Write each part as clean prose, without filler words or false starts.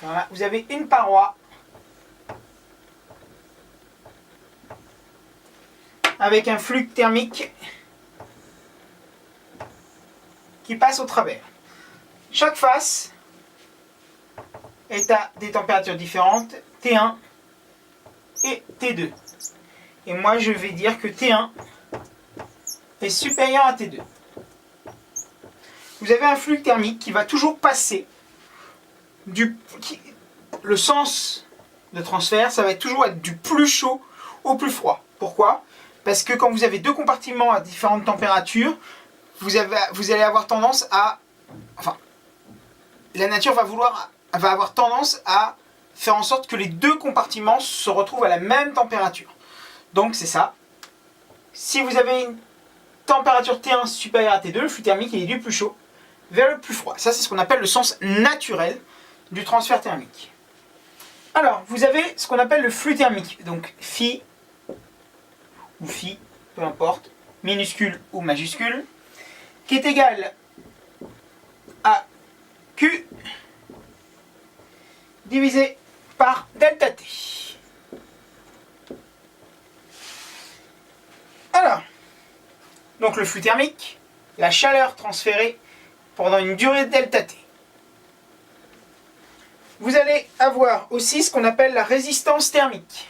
Voilà, vous avez une paroi avec un flux thermique qui passe au travers. Chaque face est à des températures différentes, T1 et T2. Et moi je vais dire que T1 est supérieur à T2. Vous avez un flux thermique qui va toujours passer le sens de transfert, ça va toujours être du plus chaud au plus froid. Pourquoi? Parce que quand vous avez deux compartiments à différentes températures, vous allez avoir tendance à... Enfin, la nature va avoir tendance à faire en sorte que les deux compartiments se retrouvent à la même température. Donc c'est ça. Si vous avez une température T1 supérieure à T2, le flux thermique est du plus chaud vers le plus froid. Ça, c'est ce qu'on appelle le sens naturel du transfert thermique. Alors, vous avez ce qu'on appelle le flux thermique. Donc, phi ou phi, peu importe, minuscule ou majuscule, qui est égal à Q divisé par delta T. Alors, donc le flux thermique, la chaleur transférée pendant une durée de delta T. Vous allez avoir aussi ce qu'on appelle la résistance thermique.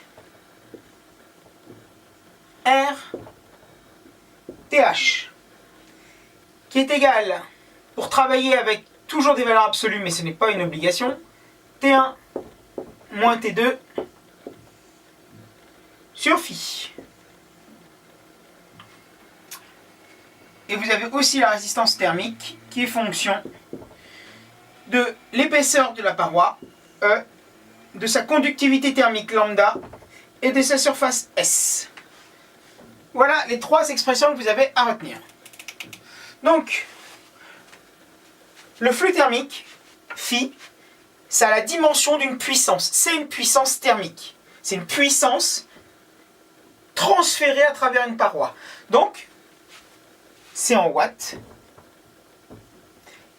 RTH, qui est égale, pour travailler avec toujours des valeurs absolues, mais ce n'est pas une obligation, T1 moins T2 sur phi. Et vous avez aussi la résistance thermique qui est fonction de l'épaisseur de la paroi, E, de sa conductivité thermique lambda et de sa surface S. Voilà les trois expressions que vous avez à retenir. Donc, le flux thermique, phi, ça a la dimension d'une puissance. C'est une puissance thermique. C'est une puissance transférée à travers une paroi. Donc, c'est en watts.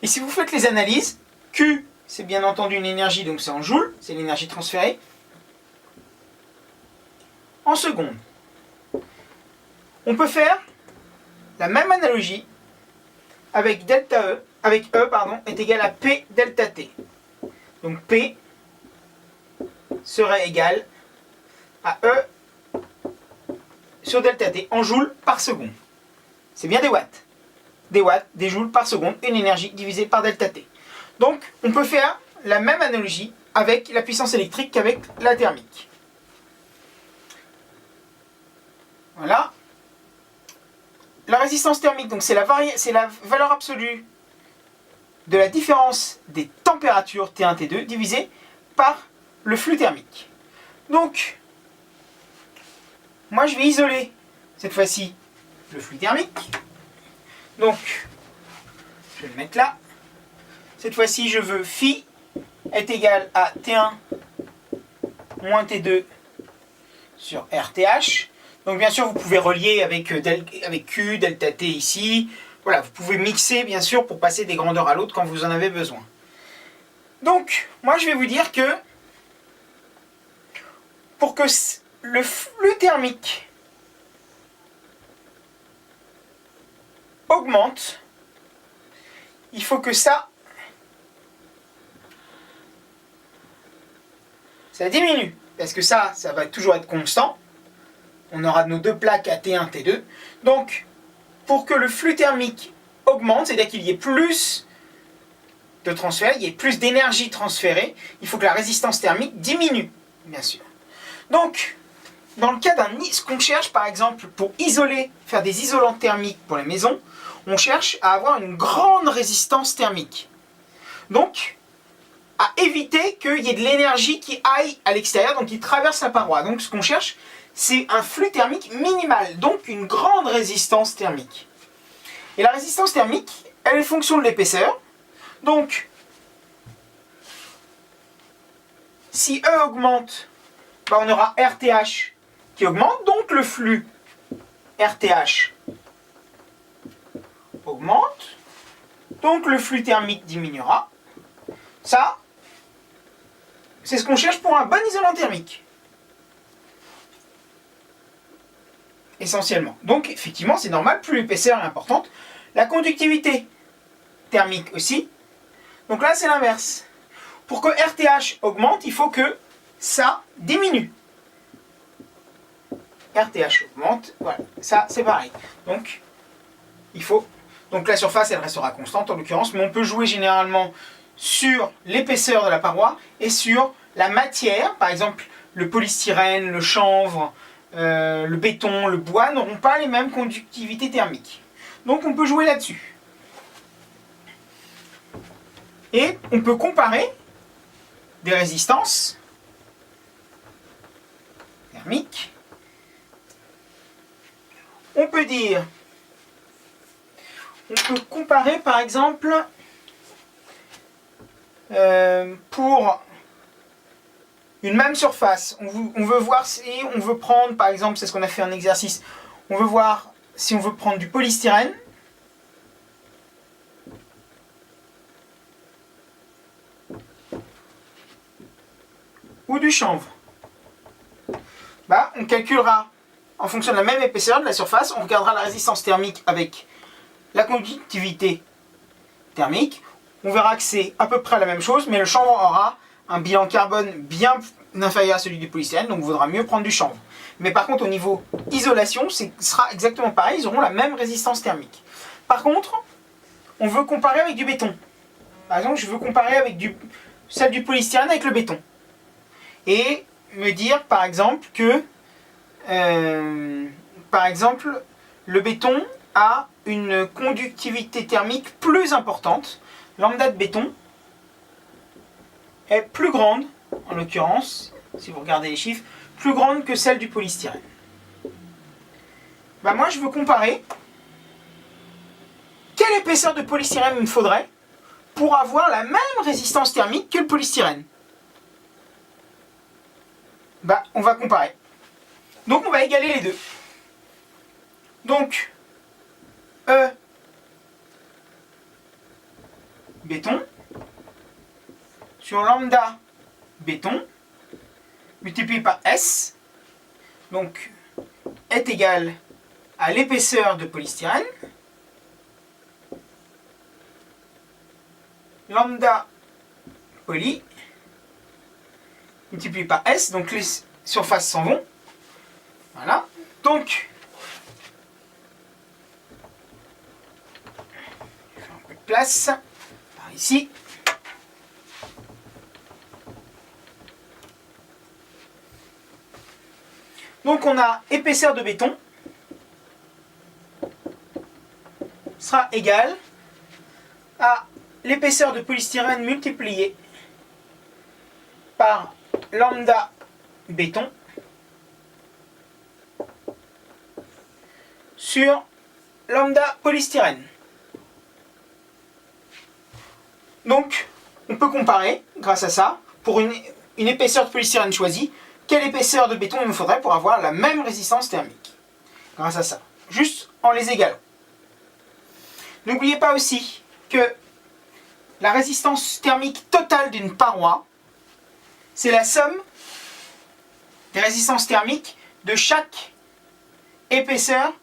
Et si vous faites les analyses, Q, c'est bien entendu une énergie, donc c'est en joules, c'est l'énergie transférée. En secondes. On peut faire la même analogie avec delta E, avec E, est égal à P delta T. Donc P serait égal à E sur delta T en joules par seconde. C'est bien des watts. Des watts, des joules par seconde, une énergie divisée par delta T. Donc, on peut faire la même analogie avec la puissance électrique qu'avec la thermique. Voilà. La résistance thermique, donc c'est la valeur absolue de la différence des températures T1, T2 divisée par le flux thermique. Donc, moi je vais isoler cette fois-ci le flux thermique. Donc, je vais le mettre là. Cette fois-ci, je veux phi est égal à T1 moins T2 sur RTH. Donc bien sûr, vous pouvez relier avec Q, delta T ici. Voilà, vous pouvez mixer bien sûr pour passer des grandeurs à l'autre quand vous en avez besoin. Donc, moi je vais vous dire que pour que le flux thermique augmente, il faut que ça diminue. Parce que ça va toujours être constant. On aura nos deux plaques à T1, T2. Donc, pour que le flux thermique augmente, c'est-à-dire qu'il y ait plus de transfert, il y ait plus d'énergie transférée, il faut que la résistance thermique diminue, bien sûr. Donc, dans le cas ce qu'on cherche, par exemple, pour faire des isolants thermiques pour les maisons, on cherche à avoir une grande résistance thermique. Donc, à éviter qu'il y ait de l'énergie qui aille à l'extérieur, donc qui traverse la paroi. Donc, ce qu'on cherche, c'est un flux thermique minimal, donc une grande résistance thermique. Et la résistance thermique, elle est fonction de l'épaisseur. Donc, si E augmente, on aura RTH qui augmente, donc le flux RTH augmente, donc le flux thermique diminuera. Ça, c'est ce qu'on cherche pour un bon isolant thermique. Essentiellement. Donc effectivement, c'est normal, plus l'épaisseur est importante. La conductivité thermique aussi. Donc là, c'est l'inverse. Pour que RTH augmente, il faut que ça diminue. RTH augmente, voilà, ça c'est pareil. Donc, il faut... Donc la surface, elle restera constante en l'occurrence, mais on peut jouer généralement sur l'épaisseur de la paroi et sur la matière. Par exemple, le polystyrène, le chanvre, le béton, le bois n'auront pas les mêmes conductivités thermiques. Donc on peut jouer là-dessus. Et on peut comparer des résistances thermiques. On peut dire, on peut comparer par exemple pour une même surface. On veut voir si on veut prendre, par exemple, c'est ce qu'on a fait en exercice, on veut voir si on veut prendre du polystyrène. Ou du chanvre. Bah, on calculera en fonction de la même épaisseur de la surface, on regardera la résistance thermique avec la conductivité thermique. On verra que c'est à peu près la même chose, mais le chanvre aura un bilan carbone bien inférieur à celui du polystyrène, donc il vaudra mieux prendre du chanvre. Mais par contre, au niveau isolation, ce sera exactement pareil, ils auront la même résistance thermique. Par contre, on veut comparer avec du béton. Par exemple, je veux comparer avec celle du polystyrène avec le béton. Et me dire, par exemple, que le béton a une conductivité thermique plus importante. Lambda de béton est plus grande, en l'occurrence, si vous regardez les chiffres, plus grande que celle du polystyrène. Bah moi, je veux comparer quelle épaisseur de polystyrène il me faudrait pour avoir la même résistance thermique que le polystyrène. Bah, on va comparer. Donc, on va égaler les deux. Donc, E béton sur lambda béton multiplié par S, donc, est égal à l'épaisseur de polystyrène, lambda poly multiplié par S, donc les surfaces s'en vont. Voilà. Donc, je fais un peu de place par ici. Donc, on a épaisseur de béton sera égale à l'épaisseur de polystyrène multipliée par lambda béton sur lambda polystyrène. Donc, on peut comparer, grâce à ça, pour une épaisseur de polystyrène choisie, quelle épaisseur de béton il nous faudrait pour avoir la même résistance thermique. Grâce à ça. Juste en les égalant. N'oubliez pas aussi que la résistance thermique totale d'une paroi, c'est la somme des résistances thermiques de chaque épaisseur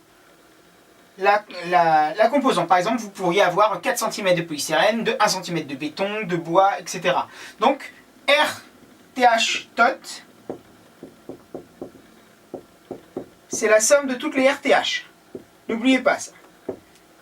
la composant. Par exemple, vous pourriez avoir 4 cm de polystyrène, de 1 cm de béton, de bois, etc. Donc, RTH tot, c'est la somme de toutes les RTH. N'oubliez pas ça.